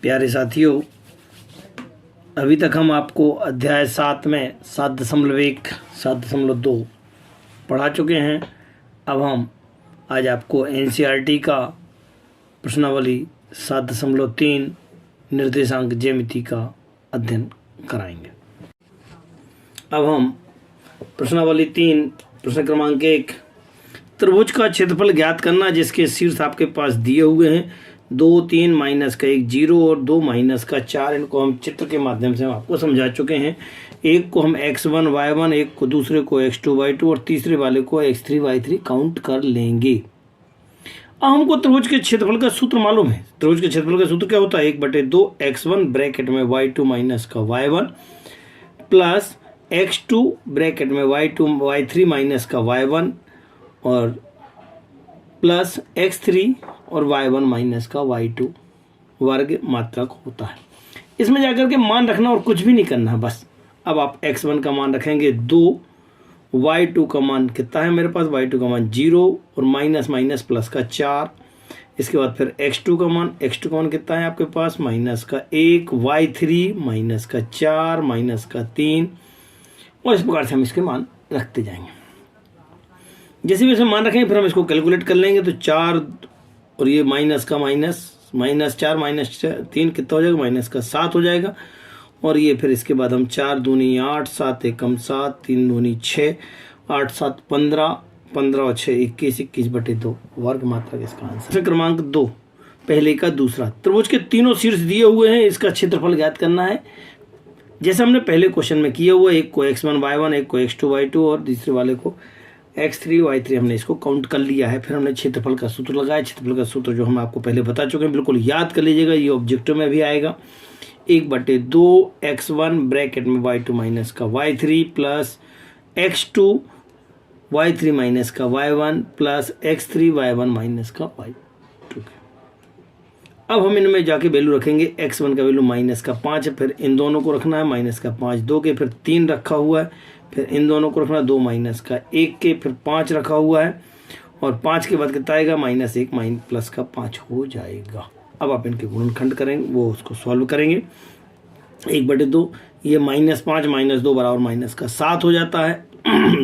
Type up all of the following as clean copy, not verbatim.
प्यारे साथियों, अभी तक हम आपको अध्याय 7 में 7.1, 7.2 पढ़ा चुके हैं। अब हम आज आपको एनसीईआरटी का प्रश्नावली 7.3 निर्देशांक ज्यामिति का अध्ययन कराएंगे। अब हम प्रश्नावली 3 प्रश्न क्रमांक 1, त्रिभुज का क्षेत्रफल ज्ञात करना जिसके शीर्ष आपके पास दिए हुए हैं 2, 3, -1, 0 और 2, -4। इनको हम चित्र के माध्यम से हम आपको समझा चुके हैं। एक को हम x1, y1, एक को दूसरे को x2, y2 और तीसरे वाले को x3, y3 काउंट कर लेंगे। अब हमको त्रिभुज के क्षेत्रफल का सूत्र मालूम है। त्रिभुज के क्षेत्रफल का सूत्र क्या होता है? 1/2 x1 ब्रैकेट में y2 माइनस का y1 प्लस x2 ब्रैकेट में y3 माइनस का y1 और प्लस x3 और y1 माइनस का y2 वर्ग मात्रक होता है। इसमें जाकर के मान रखना और कुछ भी नहीं करना है बस। अब आप x1 का मान रखेंगे 2, y2 का मान कितना है मेरे पास? y2 का मान 0 और माइनस माइनस प्लस का 4। इसके बाद फिर x2 का मान कितना है आपके पास? माइनस का 1, y3 माइनस का 4, माइनस का 3 और इस प्रकार से हम इसके मान रखते जाएंगे। जैसे भी मान रखेंगे फिर हम इसको कैलकुलेट कर लेंगे। तो 4 और ये माइनस का -4 -3 कितना हो जाएगा? माइनस का 7 हो जाएगा। और ये फिर इसके बाद हम 4 दूनी 8, 7 एकम 7, 3 दूनी 6, 8 7 15, 15 और 6 21, 21/2 वर्ग मात्रक इसका आंसर। क्रमांक 2 पहले का दूसरा, त्रिभुज के तीनों शीर्ष दिए हुए हैं, इसका क्षेत्रफल ज्ञात करना है। जैसे हमने पहले क्वेश्चन में किया हुआ, एक को x1 y1, एक को x2 y2 और तीसरे वाले को x3 y3 हमने इसको काउंट कर लिया है। फिर हमने क्षेत्रफल का सूत्र लगाया। क्षेत्रफल का सूत्र जो हम आपको पहले बता चुके हैं, बिल्कुल याद कर लीजिएगा, ये ऑब्जेक्टिव में भी आएगा। 1/2 x1 ब्रैकेट में y2 माइनस का y3 plus x2 y3 minus का y1 plus x3 y1 minus का y2। अब हम इनमें जाके वैल्यू रखेंगे। x1 का वैल्यू -5 है, फिर इन दोनों को रखना है -5 2 के, फिर 3 रखा हुआ है, फिर इन दोनों को रखना 2 -1 के, फिर 5 रखा हुआ है और 5 के बाद कितना आएगा? -1 प्लस का 5 हो जाएगा। अब आप इनके गुणनखंड करेंगे, वो उसको सॉल्व करेंगे। 1/2 ये -5 -2 बराबर -7 हो जाता है।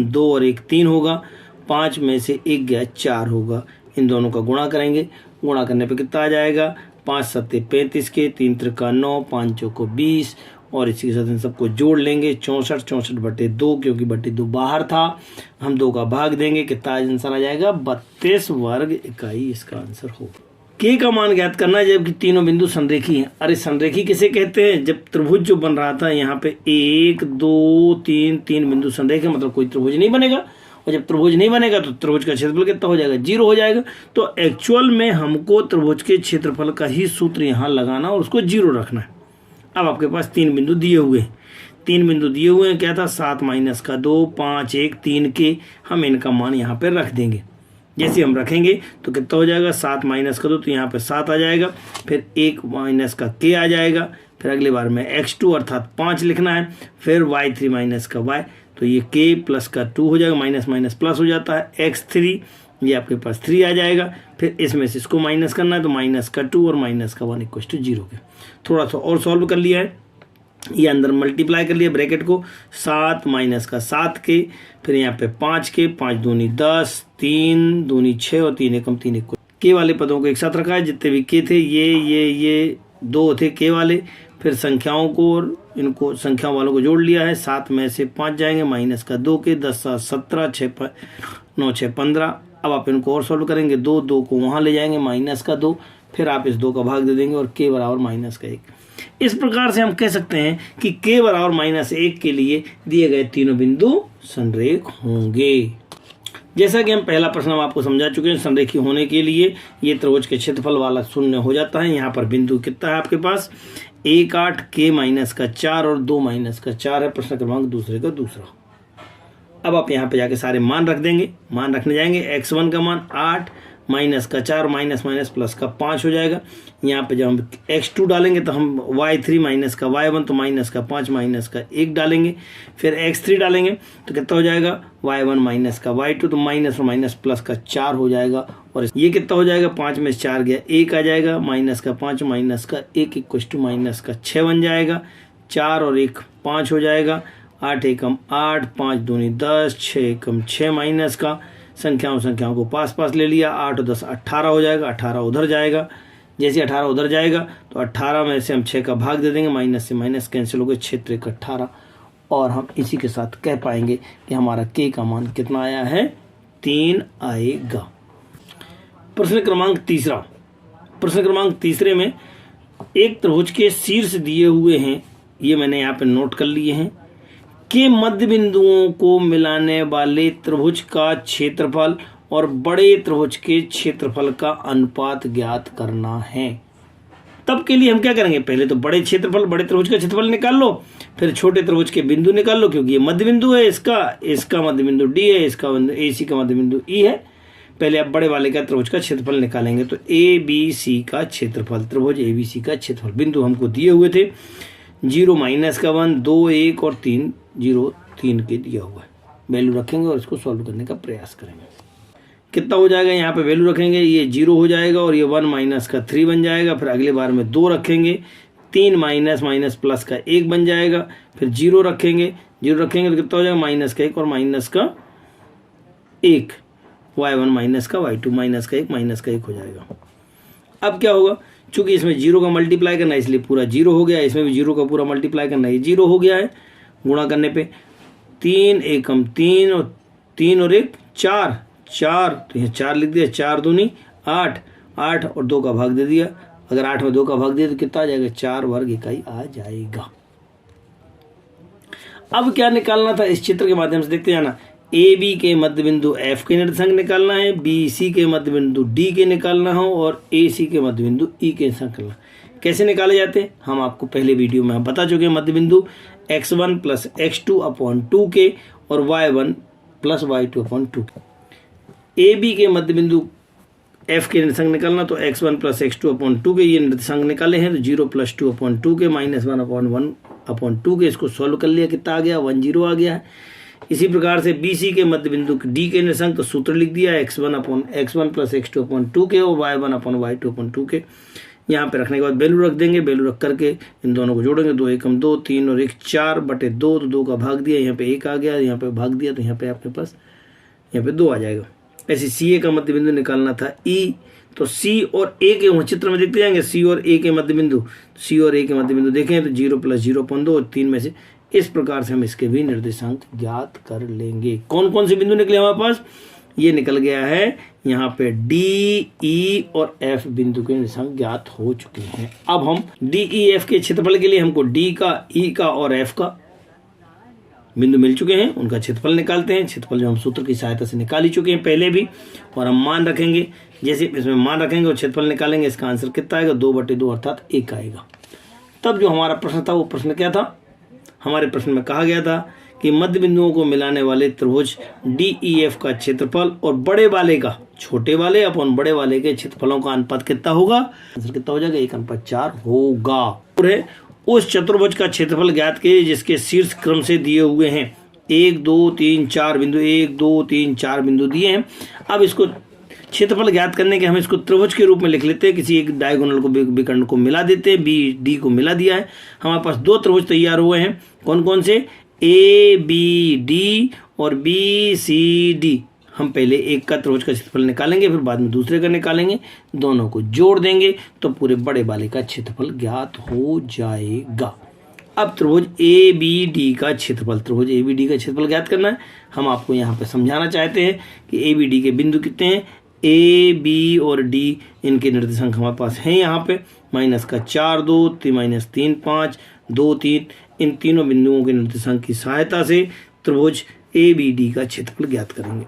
2 और 1 3 होगा, 5 में से 1 गया 4 होगा। इन दोनों का गुणा करेंगे, गुणा करने पे कितना आ जाएगा? 5 7 35 के, 3 3 9, 5 चौको 20 और इसी के साथ इन सबको जोड़ लेंगे। 64 64/2, क्योंकि 2 बाहर था, हम 2 का भाग देंगे, कितना आंसर आ जाएगा? 32 वर्ग इकाई इसका आंसर होगा। के का मान ज्ञात करना है जबकि तीनों बिंदु संरेखी हैं। अरे संरेखी किसे कहते हैं? जब त्रिभुज जो बन रहा था यहाँ पे 1 2 3 बिंदु संरेखी, मतलब कोई त्रिभुज नहीं बनेगा। और जब त्रिभुज नहीं बनेगा तो त्रिभुज का क्षेत्रफल कितना हो जाएगा? 0 हो जाएगा। तो एक्चुअल में हमको त्रिभुज के क्षेत्रफल का ही सूत्र यहाँ लगाना और उसको 0 रखना है। अब आपके पास 3 बिंदु दिए हुए हैं। 3 बिंदु दिए हुए हैं, क्या था? 7 - 2, 5 1 3 के, हम इनका मान यहाँ पे रख देंगे। जैसे हम रखेंगे तो कितना हो जाएगा? 7 - 2 तो यहाँ पे 7 आ जाएगा, फिर 1 माइनस का k आ जाएगा, फिर अगली बार में x2 अर्थात 5 लिखना है, फिर y3 माइनस का y, तो ये k प्लस का 2 हो जाएगा, माइनस माइनस प्लस हो जाता है। x3 ये आपके पास 3 आ जाएगा, फिर इसमें से इसको माइनस करना है तो माइनस का 2 और माइनस का 1 = 0 के। थोड़ा सा और सॉल्व कर लिया है, ये अंदर मल्टीप्लाई कर लिया ब्रैकेट को, 7 - 7 के, फिर यहाँ पे 5 के, 5 दूनी 10, 3 दूनी 6 और 3 एकम 3 के वाले पदों को एक साथ रखा है। जितने भी के थे ये 2 थे के वाले, फिर संख्याओं को और इनको संख्या वालों को जोड़ लिया है। 7 में से 5 जाएंगे, -2 के, 10 7 17, 6 9 6 15। अब आप इनको और सॉल्व करेंगे, 2 को वहाँ ले जाएंगे, -2, फिर आप इस 2 का भाग दे देंगे और k बराबर -1। इस प्रकार से हम कह सकते हैं कि k बराबर -1 के लिए दिए गए तीनों बिंदु संरेख होंगे। जैसा कि हम पहला प्रश्न हम आपको समझा चुके हैं, संरेखी होने के लिए ये त्रिभुज के क्षेत्रफल वाला शून्य हो जाता है। यहाँ पर बिंदु कितना है आपके पास? 1 8 k -4 और 2 -4 है। प्रश्न क्रमांक दूसरे का दूसरा। अब आप यहाँ पे जाके सारे मान रख देंगे, मान रखने जाएंगे। x1 का मान 8 -4 माइनस माइनस प्लस का 5 हो जाएगा। यहाँ पे जब हम x2 डालेंगे तो हम y3 माइनस का y1 तो माइनस का 5 माइनस का 1 डालेंगे, फिर x3 डालेंगे तो कितना हो जाएगा y1 माइनस का y2 तो माइनस और माइनस प्लस का 4 हो जाएगा। और ये कितना हो जाएगा 5 में 4 गया 1 आ जाएगा, माइनस का 5 माइनस का 1 इक्वल टू माइनस का 6 बन जाएगा, 4 और 1 5 हो जाएगा, 8 एकम 8 5 दूनी 10 6 एकम 6 माइनस का संख्याओं को पास पास ले लिया, 8 और 10 18 हो जाएगा, 18 उधर जाएगा, जैसे 18 उधर जाएगा तो 18 में से हम 6 का भाग दे देंगे, माइनस से माइनस कैंसिल हो गए, 6 3 18 और हम इसी के साथ कह पाएंगे कि हमारा k का मान कितना आया है 3 आएगा। प्रश्न क्रमांक तीसरे में एक त्रिभुज के शीर्ष दिए हुए हैं, ये मैंने यहाँ पे नोट कर लिए हैं, के मध्य बिंदुओं को मिलाने वाले त्रिभुज का क्षेत्रफल और बड़े त्रिभुज के क्षेत्रफल का अनुपात ज्ञात करना है। तब के लिए हम क्या करेंगे, पहले तो बड़े त्रिभुज का क्षेत्रफल निकाल लो, फिर छोटे त्रिभुज के बिंदु निकाल लो, क्योंकि ये मध्य बिंदु है, इसका मध्य बिंदु D है, इसका AC का मध्य बिंदु E है। पहले आप बड़े वाले का त्रिभुज का क्षेत्रफल निकालेंगे तो ABC का क्षेत्रफल, त्रिभुज ABC का क्षेत्रफल, बिंदु हमको दिए हुए थे 0 माइनस का 1 2 1 और 3 0 3 के दिया हुआ है। वैल्यू रखेंगे और इसको सॉल्व करने का प्रयास करेंगे। कितना हो जाएगा, यहाँ पे वैल्यू रखेंगे, ये 0 हो जाएगा और ये 1 माइनस का 3 बन जाएगा, फिर अगले बार में 2 रखेंगे, 3 माइनस माइनस प्लस का 1 बन जाएगा, फिर 0 रखेंगे तो कितना हो जाएगा माइनस का 1 और माइनस का 1, y1 माइनस का y2 माइनस का 1 माइनस का 1 हो जाएगा। अब क्या होगा, चूंकि इसमें 0 का मल्टीप्लाई करना है इसलिए पूरा 0 हो गया, इसमें भी 0 का पूरा मल्टीप्लाई करना है, ये 0 हो गया है, गुणा करने पे 3 एकम 3 और 3 और 1 4 4 तो यहाँ 4 लिख दिया, 4 दूनी 8 8 और 2 का भाग दे दिया, अगर 8 में 2 का भाग दिया तो कितना आ जाएगा 4 वर्ग इकाई आ जाएगा। अब क्या निकालना था, इस चित्र के माध्यम से देखते जाना, AB के मध्य बिंदु F के निर्देशांक निकालना है, BC के मध्य बिंदु D के निकालना हो और AC के मध्य बिंदु E के निकालना। कैसे निकाले जाते हैं हम आपको पहले वीडियो में हम बता चुके हैं, मध्य बिंदु x1 प्लस x2 अपॉन 2 के और y1 प्लस y2 अपॉन 2 के। AB के मध्य बिंदु F के निर्देशांक निकालना तो x1 प्लस x2 अपॉन 2 के, ये निर्देशांक निकाले हैं तो 0 प्लस 2 अपॉन 2 के माइनस 1 अपॉन 1 अपॉन 2 के, इसको सॉल्व कर लिया, कितना आ गया 1 0 आ गया है। इसी प्रकार से BC के मध्य बिंदु D के निर्देशांक तो सूत्र लिख दिया x1 प्लस x2 अपॉन 2 के और y1 अपॉन y2 अपॉन 2 के। यहाँ पे रखने के बाद वैल्यू रख देंगे, वैल्यू रख करके इन दोनों को जोड़ेंगे, 2 एकम 2 3 और 1 4 बटे 2 तो 2 का भाग दिया, यहाँ पे 1 आ गया, यहाँ पे भाग दिया तो यहाँ पे आपके पास यहाँ पे 2 आ जाएगा। ऐसे CA का मध्य बिंदु निकालना था E, तो C और A के वहाँ चित्र में देखते जाएंगे, C और A के मध्य बिंदु देखें तो 0 प्लस 0 अपॉन 2 और 3 में से, इस प्रकार से हम इसके भी निर्देशांक ज्ञात कर लेंगे। कौन कौन से बिंदु निकले हमारे पास, ये निकल गया है यहाँ पे D, E और F बिंदु के निर्देशांक ज्ञात हो चुके हैं। अब हम D, E, F के क्षेत्रफल के लिए हमको D का, E का और F का बिंदु मिल चुके हैं, उनका क्षेत्रफल निकालते हैं। क्षेत्रफल जो हम सूत्र की सहायता से निकाल ही चुके हैं पहले भी, और हम मान रखेंगे, जैसे इसमें मान रखेंगे और क्षेत्रफल निकालेंगे, इसका आंसर कितना आएगा 2 बटे 2 अर्थात 1 आएगा। तब जो हमारा प्रश्न था वो प्रश्न क्या था, हमारे प्रश्न में कहा गया था कि मध्य बिंदुओं को मिलाने वाले त्रिभुज DEF का क्षेत्रफल और बड़े वाले का छोटे वाले अपॉन बड़े वाले के क्षेत्रफलों का अनुपात कितना होगा, आंसर कितना हो जाएगा 1:4 होगा। और उस चतुर्भुज का क्षेत्रफल ज्ञात कीजिए जिसके शीर्ष क्रम से दिए हुए हैं 1 2 3 4 बिंदु, 1 2 3 4 बिंदु दिए हैं। अब इसको क्षेत्रफल ज्ञात करने के हम इसको त्रिभुज के रूप में लिख लेते हैं, किसी एक डायगोनल को विकर्ण को मिला देते हैं, BD को मिला दिया है, हमारे पास 2 त्रिभुज तैयार हुए हैं। कौन कौन से, ABD और BCD। हम पहले एक का त्रिभुज का क्षेत्रफल निकालेंगे, फिर बाद में दूसरे का निकालेंगे, दोनों को जोड़ देंगे तो पूरे बड़े वाले का क्षेत्रफल ज्ञात हो जाएगा। अब त्रिभुज ABD का क्षेत्रफल ज्ञात करना है। हम आपको यहाँ पे समझाना चाहते हैं कि ABD के बिंदु कितने हैं, A, B और D इनके निर्देशांक हमारे पास हैं यहाँ पे, माइनस का 4 2 माइनस 3 5 2 3, इन तीनों बिंदुओं के निर्देशांक की सहायता से त्रिभुज ABD का क्षेत्रफल ज्ञात करेंगे।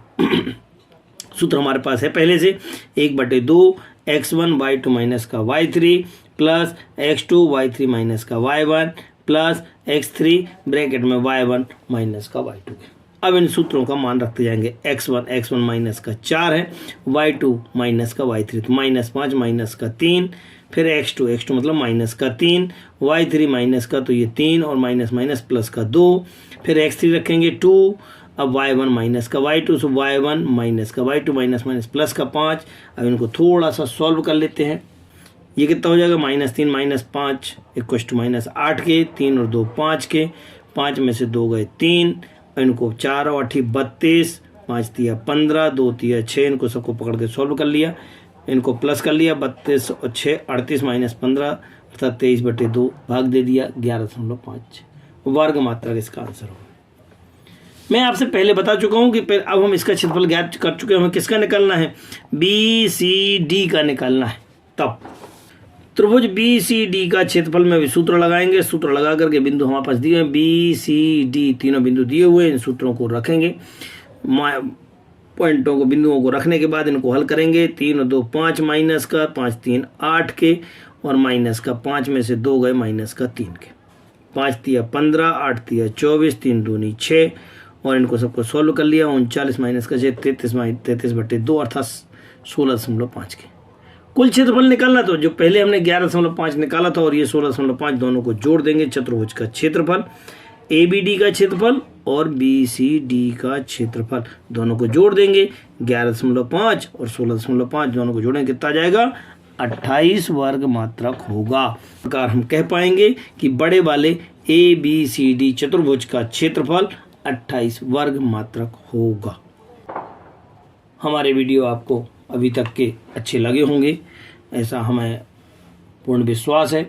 सूत्र हमारे पास है पहले से 1/2 x1 y2 माइनस का y3 plus x2 y3 minus का y1 प्लस x3 ब्रैकेट में y1 माइनस का y2। अब इन सूत्रों का मान रखते जाएंगे। x1 माइनस का 4 है, y2 माइनस का y3 तो -5 माइनस का 3 फिर x2 मतलब माइनस का 3, y3 माइनस का तो ये 3 और माइनस माइनस प्लस का 2, फिर x3 रखेंगे 2, अब y1 माइनस का y2, सो y1 माइनस का y2 माइनस माइनस प्लस का 5। अब इनको थोड़ा सा सॉल्व कर लेते हैं। ये कितना हो जाएगा, -3 - 5 = -8 के, 3 और 2 5 के, 5 में से 2 गए 3, इनको 4 और 8 32, 5 तिया 15, 2 तिया 6, इनको सबको पकड़ के सॉल्व कर लिया, इनको प्लस कर लिया, 32 और 6 38 - 15 अर्थात 23/2 भाग दे दिया 11.5 वर्ग मात्रक इसका आंसर होगा। मैं आपसे पहले बता चुका हूँ कि अब हम इसका क्षेत्रफल ज्ञात कर चुके हैं। हमें किसका निकालना है, BCD का निकालना है। तब त्रिभुज BCD का क्षेत्रफल में भी सूत्र लगाएंगे। सूत्र लगा करके बिंदु हमारे पास दिए हैं, BCD तीनों बिंदु दिए हुए, इन सूत्रों को रखेंगे, पॉइंटों को बिंदुओं को रखने के बाद इनको हल करेंगे। 3 और 2 5 माइनस का, 5 3 8 के, और माइनस का 5 में से 2 गए माइनस का 3 के, 5 तिया 15, 8 तिया 24, 3 दूनी 6, और इनको सबको सॉल्व कर लिया। 39 माइनस का 6 33/2 अर्थात 16.5 के। कुल क्षेत्रफल निकालना तो जो पहले हमने 11.5 निकाला था और ये 16.5 दोनों को जोड़ देंगे। चतुर्भुज का क्षेत्रफल, ABD का क्षेत्रफल और BCD का क्षेत्रफल दोनों को जोड़ देंगे। 11.5 और 16.5 दोनों को जोड़ेंगे, कितना जाएगा, 28 वर्ग मात्रक होगा। इस प्रकार हम कह पाएंगे कि बड़े वाले ABCD चतुर्भुज का क्षेत्रफल 28 वर्ग मात्रक होगा। हमारे वीडियो आपको अभी तक के अच्छे लगे होंगे, ऐसा हमें पूर्ण विश्वास है।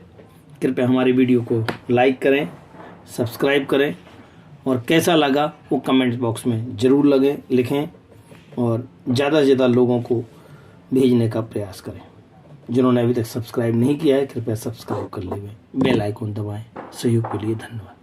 कृपया हमारे वीडियो को लाइक करें, सब्सक्राइब करें, और कैसा लगा वो कमेंट बॉक्स में ज़रूर लिखें, और ज़्यादा से ज़्यादा लोगों को भेजने का प्रयास करें। जिन्होंने अभी तक सब्सक्राइब नहीं किया है कृपया सब्सक्राइब कर लीजिए, बेल आइकन दबाएं। सहयोग के लिए धन्यवाद।